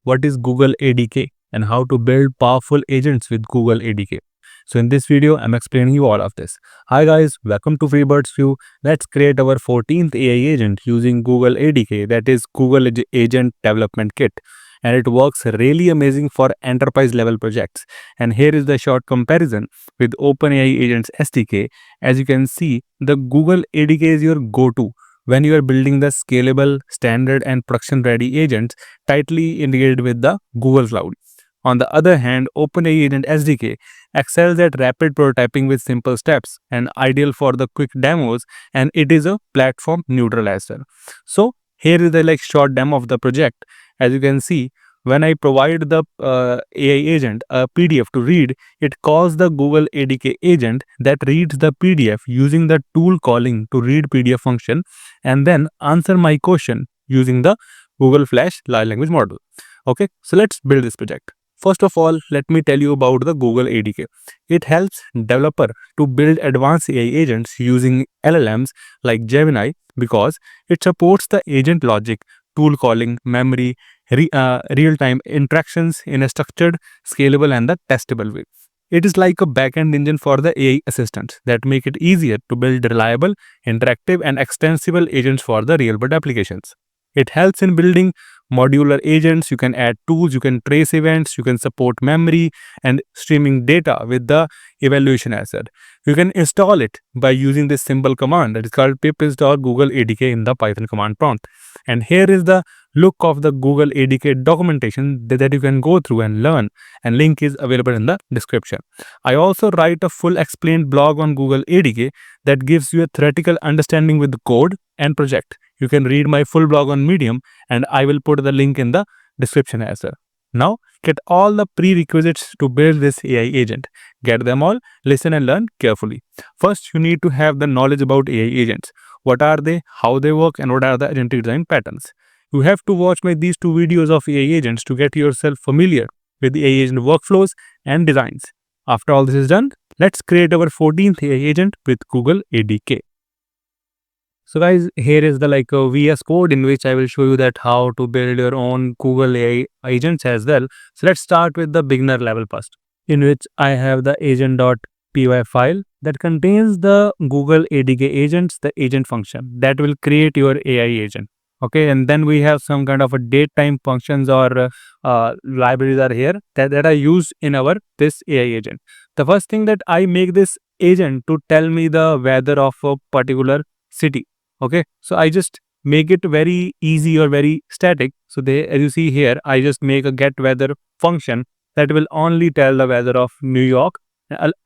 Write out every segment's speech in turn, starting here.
what is Google ADK and how to build powerful agents with Google ADK. So in this video, I'm explaining you all of this. Hi guys, welcome to Freebird's View. Let's create our 14th AI agent using Google ADK, that is Google Agent Development Kit. And it works really amazing for enterprise level projects. And here is the short comparison with OpenAI Agents SDK. As you can see, the Google ADK is your go-to when you are building the scalable, standard and production-ready agents tightly integrated with the Google Cloud. On the other hand, OpenAI Agent SDK excels at rapid prototyping with simple steps and ideal for the quick demos, and it is a platform neutral as well. So here is the short demo of the project. As you can see, when I provide the AI agent a PDF to read, it calls the Google ADK agent that reads the PDF using the tool calling to read PDF function and then answer my question using the Google Flash large language model. Okay, so let's build this project. First of all, let me tell you about the Google ADK. It helps developer to build advanced AI agents using LLMs like Gemini because it supports the agent logic, tool calling, memory, real-time interactions in a structured, scalable and the testable way. It is like a backend engine for the AI assistants that make it easier to build reliable, interactive and extensible agents for the real-world applications. It helps in building modular agents. You can add tools, you can trace events, you can support memory and streaming data with the evaluation asset. You can install it by using this simple command that is called pip install Google ADK in the Python command prompt. And here is the look of the Google ADK documentation that you can go through and learn, and link is available in the description. I also write a full explained blog on Google ADK that gives you a theoretical understanding with the code and project. You can read my full blog on Medium and I will put the link in the description as well. Now, get all the prerequisites to build this AI agent. Get them all, listen and learn carefully. First, you need to have the knowledge about AI agents. What are they, how they work and what are the agentic design patterns. You have to watch these two videos of AI agents to get yourself familiar with the AI agent workflows and designs. After all this is done, let's create our 14th AI agent with Google ADK. So guys, here is the VS code in which I will show you that how to build your own Google AI agents as well. So let's start with the beginner level first, in which I have the agent.py file that contains the Google ADK agents, the agent function that will create your AI agent. Okay, and then we have some kind of a date time functions or libraries are here that are used in our this AI agent. The first thing that I make this agent to tell me the weather of a particular city. Okay, so I just make it very easy or very static. So as you see here, I just make a get weather function that will only tell the weather of New York,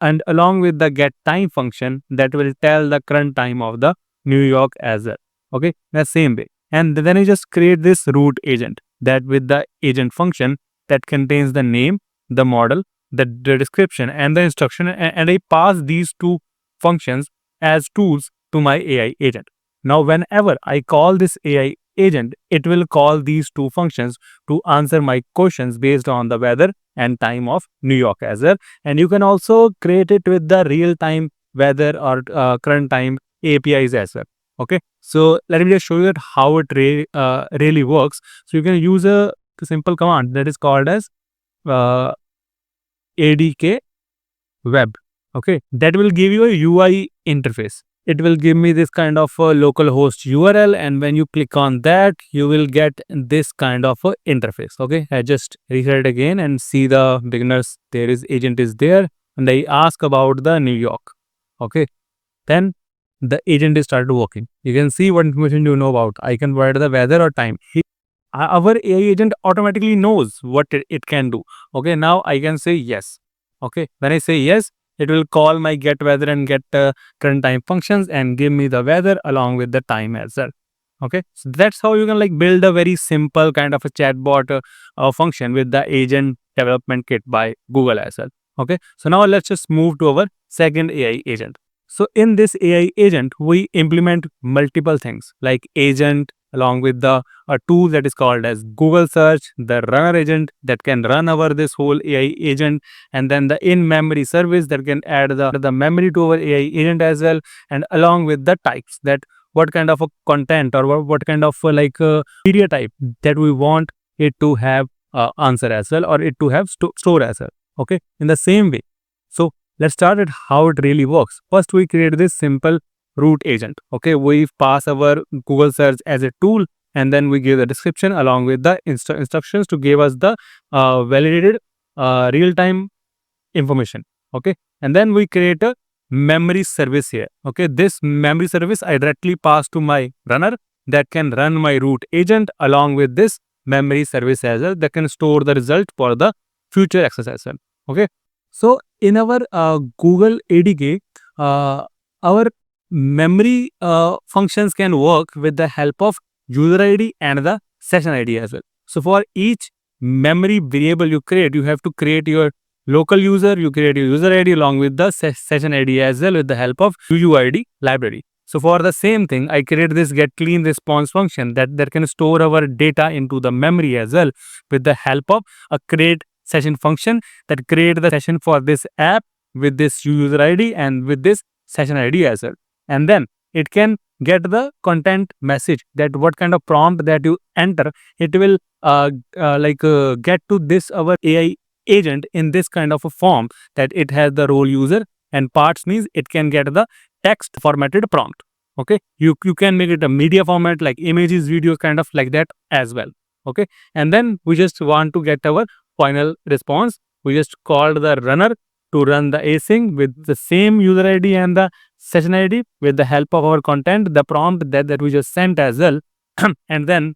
and along with the get time function that will tell the current time of the New York as well. Okay, the same way. And then I just create this root agent that with the agent function that contains the name, the model, the description and the instruction, and I pass these two functions as tools to my AI agent. Now, whenever I call this AI agent, it will call these two functions to answer my questions based on the weather and time of New York as well. And you can also create it with the real-time weather or current time APIs as well. Okay, so let me just show you that how it really works. So you can use a simple command that is called as ADK web. Okay, that will give you a UI interface. It will give me this kind of a localhost URL, and when you click on that, you will get this kind of a interface. Okay, I just reset it again and see the beginners. There is agent is there, and I ask about the New York. Okay, then the agent is started working. You can see what information you know about. I can provide the weather or time. Our AI agent automatically knows what it can do. Okay, now I can say yes. Okay, when I say yes, it will call my get weather and get current time functions and give me the weather along with the time as well. Okay, so that's how you can build a very simple kind of a chatbot function with the agent development kit by Google as well. Okay, so now let's just move to our second AI agent. So in this AI agent, we implement multiple things like agent along with the tool that is called as Google search, the runner agent that can run over this whole AI agent, and then the in-memory service that can add the memory to our AI agent as well, and along with the types that what kind of a content or what kind of media type that we want it to have answer as well, or it to have store as well. Okay, in the same way. So let's start at how it really works. First, we create this simple root agent. Okay, we pass our Google search as a tool, and then we give the description along with the instructions to give us the validated real-time information. Okay, and then we create a memory service here. Okay, this memory service I directly pass to my runner that can run my root agent along with this memory service as well, that can store the result for the future access as well. Okay, so in our Google ADK, our memory functions can work with the help of user ID and the session ID as well. So for each memory variable you create, you have to create your local user, you create your user ID along with the session ID as well with the help of UUID library. So for the same thing, I create this get clean response function that can store our data into the memory as well with the help of a create session function that create the session for this app with this user ID and with this session ID as well. And then it can get the content message that what kind of prompt that you enter, it will get to this our AI agent in this kind of a form that it has the role user, and parts means it can get the text formatted prompt. Okay, you can make it a media format like images, videos, kind of like that as well. Okay, and then we just want to get our final response. We just called the runner to run the async with the same user ID and the session ID with the help of our content, the prompt that we just sent as well. And then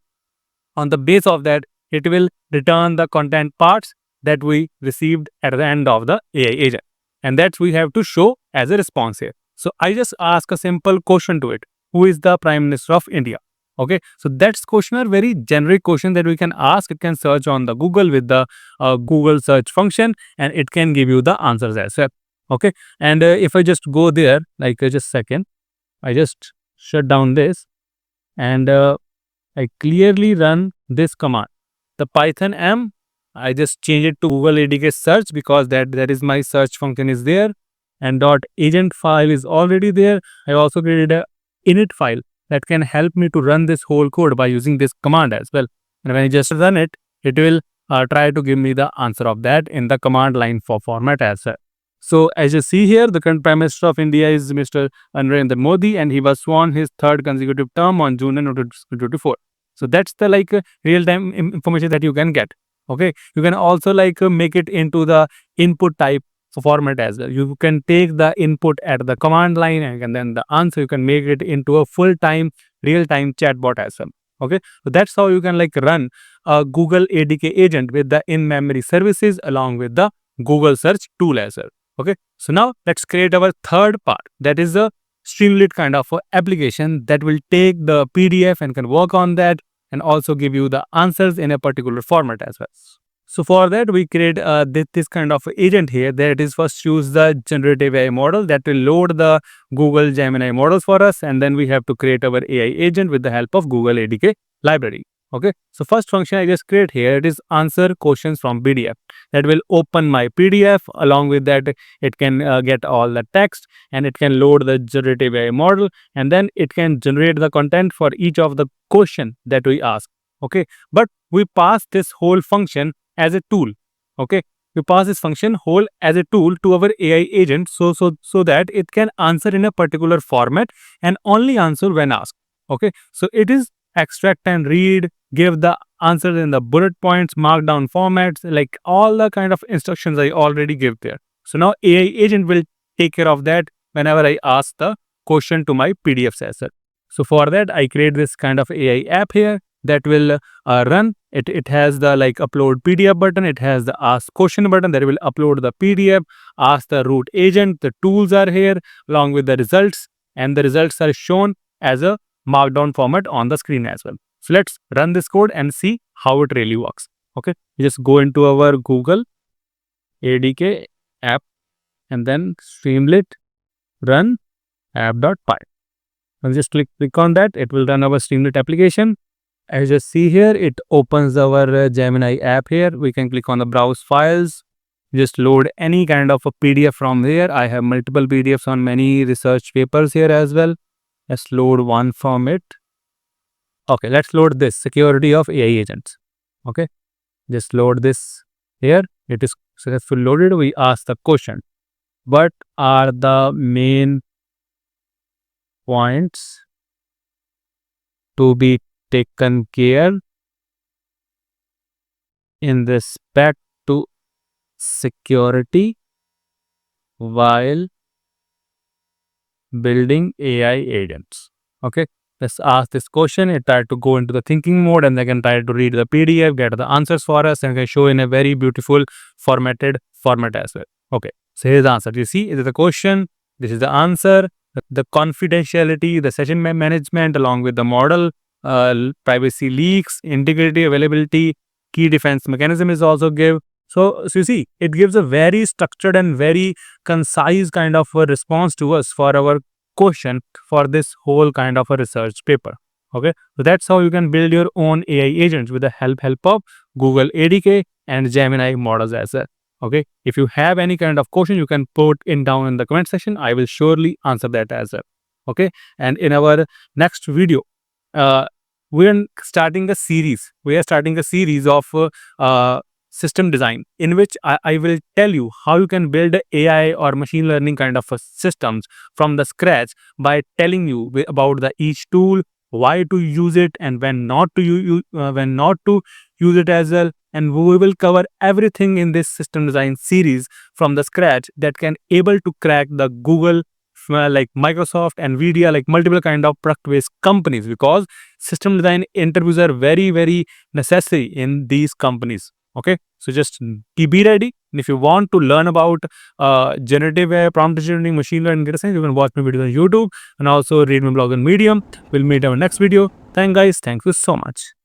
on the base of that, it will return the content parts that we received at the end of the AI agent. And that we have to show as a response here. So I just ask a simple question to it. Who is the Prime Minister of India? Okay, so that's question a very generic question that we can ask. It can search on the Google with the Google search function, and it can give you the answers as well. Okay, and if I just go there, like just a second, I just shut down this, and I clearly run this command. The Python M, I just change it to Google ADK search because that is my search function is there, and .agent file is already there. I also created a init file that can help me to run this whole code by using this command as well. And when I just run it, it will try to give me the answer of that in the command line format as well. So as you see here, the current Prime Minister of India is Mr. Narendra Modi, and he was sworn his third consecutive term on June 2024. So that's the real-time information that you can get. Okay, you can also make it into the input type format as well. You can take the input at the command line, and then the answer you can make it into a full-time real-time chatbot as well. Okay, so that's how you can run a Google ADK agent with the in-memory services along with the Google search tool as well. Okay, so now let's create our third part, that is a streamlit kind of application that will take the PDF and can work on that and also give you the answers in a particular format as well. So for that, we create this kind of agent here. That is first choose the generative AI model that will load the Google Gemini models for us, and then we have to create our AI agent with the help of Google ADK library. Okay, so first function I just create here, it is answer questions from PDF. That will open my PDF. Along with that, it can get all the text, and it can load the generative AI model, and then it can generate the content for each of the question that we ask. Okay, but we pass this whole function as a tool. Okay, we pass this function whole as a tool to our AI agent so that it can answer in a particular format and only answer when asked. Okay, so it is extract and read, give the answers in the bullet points, markdown formats, like all the kind of instructions I already give there. So now AI agent will take care of that whenever I ask the question to my PDF sensor. So for that, I create this kind of AI app here that will run. It has the upload PDF button. It has the ask question button that will upload the PDF, ask the root agent. The tools are here along with the results, and the results are shown as a markdown format on the screen as well. So let's run this code and see how it really works. Okay, we just go into our Google ADK app and then streamlit run app.py. I'll just click on that. It will run our streamlit application. As you see here, it opens our Gemini app here. We can click on the browse files. Just load any kind of a PDF from there. I have multiple PDFs on many research papers here as well. Let's load one from it. Okay, let's load this security of AI agents. Okay, Just load this here. It is successfully loaded. We ask the question. What are the main points to be taken care in respect to security while building AI agents? Okay, let's ask this question. It tried to go into the thinking mode and they can try to read the PDF, get the answers for us, and can show in a very beautiful formatted format as well. Okay, so here's the answer. You see, it is the question. This is the answer. The confidentiality, the session management, along with the model, privacy leaks, integrity, availability, key defense mechanism is also give. So you see, it gives a very structured and very concise kind of a response to us for our question for this whole kind of a research paper. Okay, so that's how you can build your own AI agents with the help of Google ADK and Gemini models as well. Okay, if you have any kind of question, you can put it down in the comment section. I will surely answer that as well. Okay, and in our next video, we are starting a series. We are starting a series of system design in which I will tell you how you can build AI or machine learning kind of systems from the scratch by telling you about the each tool, why to use it, and when not to use it as well. And we will cover everything in this system design series from the scratch that can able to crack the Google, like Microsoft, Nvidia, like multiple kind of product-based companies, because system design interviews are very necessary in these companies. Okay, so just be ready. And if you want to learn about generative AI, prompt engineering, machine learning, data science, you can watch my videos on YouTube and also read my blog on Medium. We'll meet in our next video. Thanks guys. Thank you so much.